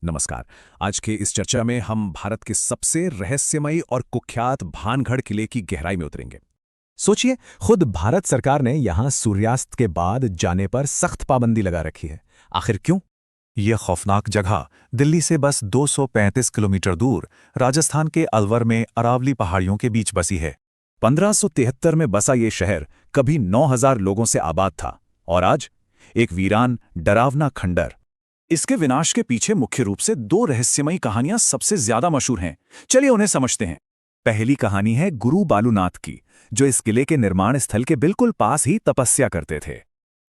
नमस्कार। आज के इस चर्चा में हम भारत के सबसे रहस्यमयी और कुख्यात भानगढ़ किले की गहराई में उतरेंगे। सोचिए, खुद भारत सरकार ने यहां सूर्यास्त के बाद जाने पर सख्त पाबंदी लगा रखी है। आखिर क्यों? यह खौफनाक जगह दिल्ली से बस 235 किलोमीटर दूर राजस्थान के अलवर में अरावली पहाड़ियों के बीच बसी है। 1573 में बसा ये शहर कभी 9000 लोगों से आबाद था और आज एक वीरान डरावना खंडर। इसके विनाश के पीछे मुख्य रूप से दो रहस्यमयी कहानियां सबसे ज्यादा मशहूर हैं। चलिए उन्हें समझते हैं। पहली कहानी है गुरु बालूनाथ की, जो इस किले के निर्माण स्थल के बिल्कुल पास ही तपस्या करते थे।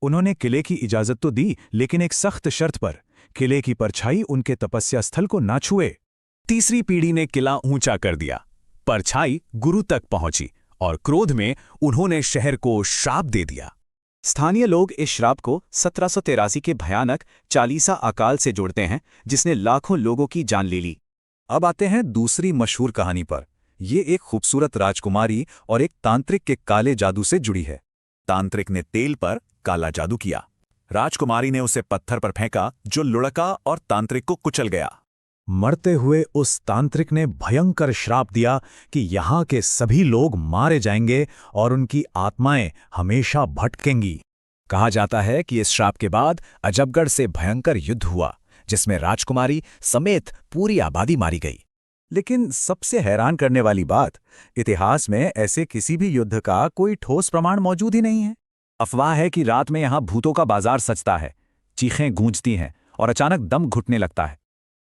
उन्होंने किले की इजाजत तो दी, लेकिन एक सख्त शर्त पर, किले की परछाई उनके तपस्या स्थल को ना छुए। तीसरी पीढ़ी ने किला ऊंचा कर दिया, परछाई गुरु तक पहुंची और क्रोध में उन्होंने शहर को श्राप दे दिया। स्थानीय लोग इस श्राप को 1783 के भयानक चालीसा अकाल से जोड़ते हैं, जिसने लाखों लोगों की जान ले ली। अब आते हैं दूसरी मशहूर कहानी पर। ये एक खूबसूरत राजकुमारी और एक तांत्रिक के काले जादू से जुड़ी है। तांत्रिक ने तेल पर काला जादू किया। राजकुमारी ने उसे पत्थर पर फेंका, जो लुढ़का और तांत्रिक को कुचल गया। मरते हुए उस तांत्रिक ने भयंकर श्राप दिया कि यहाँ के सभी लोग मारे जाएंगे और उनकी आत्माएं हमेशा भटकेंगी। कहा जाता है कि इस श्राप के बाद अजबगढ़ से भयंकर युद्ध हुआ, जिसमें राजकुमारी समेत पूरी आबादी मारी गई। लेकिन सबसे हैरान करने वाली बात, इतिहास में ऐसे किसी भी युद्ध का कोई ठोस प्रमाण मौजूद ही नहीं है। अफवाह है कि रात में यहाँ भूतों का बाजार सजता है, चीखें गूंजती हैं और अचानक दम घुटने लगता है।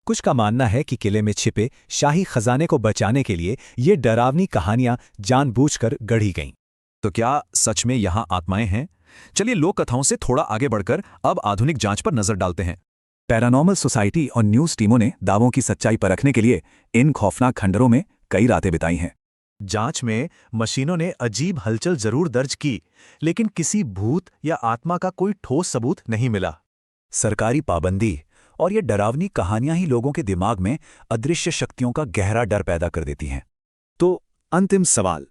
कुछ का मानना है कि किले में छिपे शाही खजाने को बचाने के लिए ये डरावनी कहानियां जानबूझकर गढ़ी गईं। तो क्या सच में यहाँ आत्माएं हैं? चलिए लोक कथाओं से थोड़ा आगे बढ़कर अब आधुनिक जांच पर नजर डालते हैं। पैरानॉर्मल सोसाइटी और न्यूज टीमों ने दावों की सच्चाई परखने के लिए इन खौफनाक खंडरों में कई रातें बिताई हैं। जांच में मशीनों ने अजीब हलचल जरूर दर्ज की, लेकिन किसी भूत या आत्मा का कोई ठोस सबूत नहीं मिला। सरकारी पाबंदी और ये डरावनी कहानियां ही लोगों के दिमाग में अदृश्य शक्तियों का गहरा डर पैदा कर देती हैं। तो अंतिम सवाल,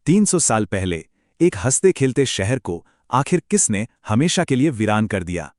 300 साल पहले एक हंसते खेलते शहर को आखिर किसने हमेशा के लिए वीरान कर दिया?